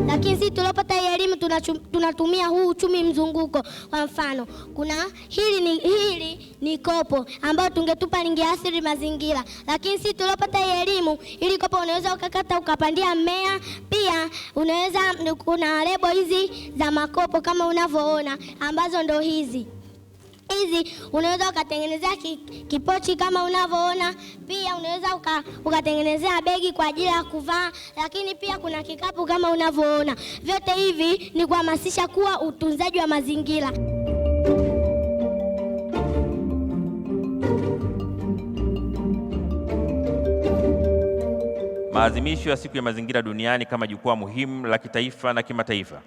Lakini sisi tuliopata elimu tunatumia huu uchumi mzunguko. Kwa mfano, kuna hili ni kopo ambao tungetupa lingeathiri mazingira. Lakini sisi tuliopata elimu, ili kopo unaweza ukakata ukapandia mmea. Pia kuna lebo hizi za makopo kama unavyoona, ambazo ndo hizi unaweza ukatengenezea kipochi kama unavyoona. Pia unaweza ukatengenezea begi kwa ajili ya kuvaa, lakini pia kuna kikapu kama unavyoona. Vyote hivi ni kuhamasisha kuwa utunzaji wa mazingira. Maadhimisho ya Siku ya Mazingira Duniani kama jukwaa muhimu la kitaifa na kimataifa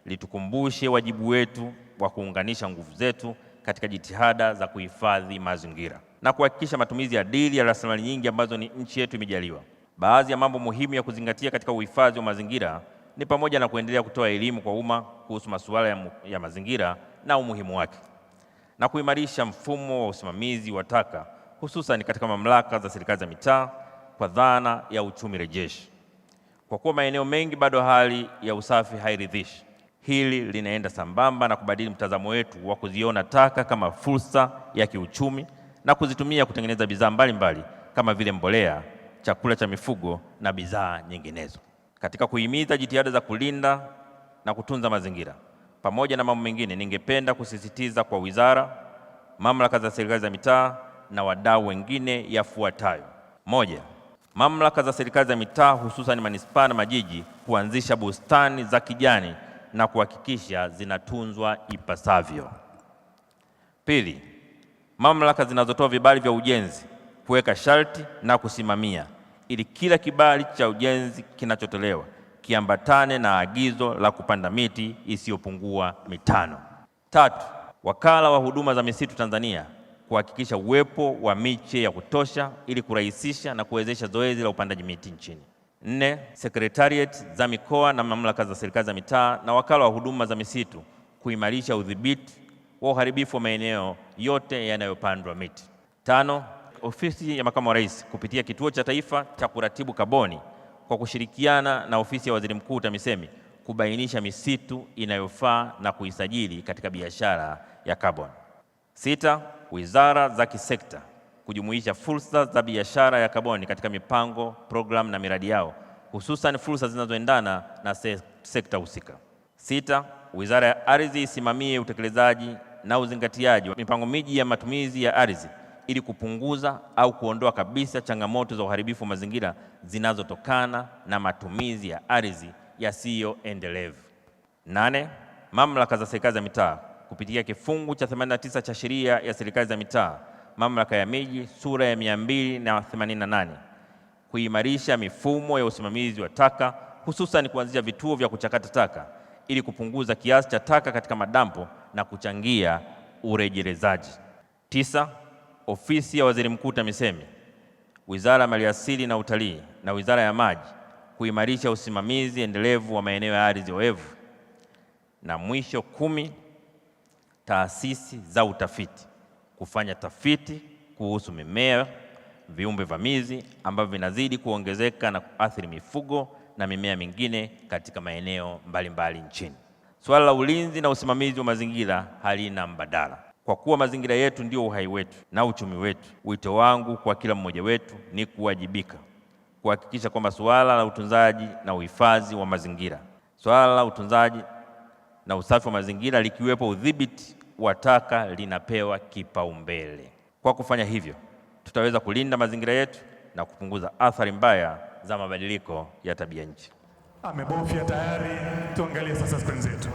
litukumbushe wajibu wetu wa kuunganisha nguvu zetu katika jitihada za kuhifadhi mazingira na kuhakikisha matumizi adili ya rasilimali nyingi ambazo ni nchi yetu imejaliwa. Baadhi ya mambo muhimu ya kuzingatia katika uhifadhi wa mazingira ni pamoja na kuendelea kutoa elimu kwa umma kuhusu masuala ya mazingira na umuhimu wake, na kuimarisha mfumo wa usimamizi wa taka hususan katika mamlaka za serikali za mitaa kwa dhana ya uchumi rejeshi. Kwa kuwa maeneo mengi bado hali ya usafi hairidhishi, hili linaenda sambamba na kubadili mtazamo wetu wa kuziona taka kama fursa ya kiuchumi na kuzitumia kutengeneza bidhaa mbalimbali kama vile mbolea, chakula cha mifugo na bidhaa nyinginezo. Katika kuhimiza jitihada za kulinda na kutunza mazingira, pamoja na mambo mengine, ningependa kusisitiza kwa wizara, mamlaka za serikali za mitaa na wadau wengine yafuatayo. Moja, mamlaka za serikali za mitaa hususan manispaa na majiji kuanzisha bustani za kijani na kuhakikisha zinatunzwa ipasavyo. Pili, mamlaka zinazotoa vibali vya ujenzi kuweka sharti na kusimamia ili kila kibali cha ujenzi kinachotolewa kiambatane na agizo la kupanda miti isiyopungua 5. Tatu, wakala wa huduma za misitu Tanzania kuhakikisha uwepo wa miche ya kutosha ili kurahisisha na kuwezesha zoezi la upandaji miti nchini. 4, sekretariat za mikoa na mamlaka za serikali za mitaa na wakala wa huduma za misitu kuimarisha udhibiti wa uharibifu wa maeneo yote yanayopandwa miti. 5, ofisi ya makamu wa rais kupitia kituo cha taifa cha kuratibu kaboni kwa kushirikiana na ofisi ya waziri mkuu TAMISEMI kubainisha misitu inayofaa na kuisajili katika biashara ya kaboni. 6, wizara za kisekta kujumuisha fursa za biashara ya kaboni katika mipango, programu na miradi yao, hususan fursa zinazoendana na sekta husika. 6, wizara ya ardhi isimamie utekelezaji na uzingatiaji wa mipango miji ya matumizi ya ardhi ili kupunguza au kuondoa kabisa changamoto za uharibifu wa mazingira zinazotokana na matumizi ya ardhi yasiyo endelevu. 8, mamlaka za serikali za mitaa kupitia kifungu cha 89 cha sheria ya serikali za mitaa, mamlaka ya miji sura ya 288 kuimarisha mifumo ya usimamizi wa taka, hususan kuanzisha vituo vya kuchakata taka ili kupunguza kiasi cha taka katika madampo na kuchangia urejelezaji. 9, ofisi ya waziri mkuu TAMISEMI, wizara ya maliasili na utalii na wizara ya maji kuimarisha usimamizi endelevu wa maeneo ya ardhi oevu. Na mwisho 10, taasisi za utafiti kufanya tafiti kuhusu mimea, viumbe vamizi ambavyo vinazidi kuongezeka na kuathiri mifugo na mimea mingine katika maeneo mbalimbali nchini. Swala la ulinzi na usimamizi wa mazingira halina mbadala. Kwa kuwa mazingira yetu ndio uhai wetu na uchumi wetu, wito wangu kwa kila mmoja wetu ni kuwajibika, kuhakikisha kwamba swala la utunzaji na uhifadhi wa mazingira, swala la utunzaji na usafi wa mazingira likiwepo udhibiti wa taka linapewa kipaumbele. Kwa kufanya hivyo, tutaweza kulinda mazingira yetu na kupunguza athari mbaya za mabadiliko ya tabia nchi. Amebofya tayari, tuangalie sasa screen zetu.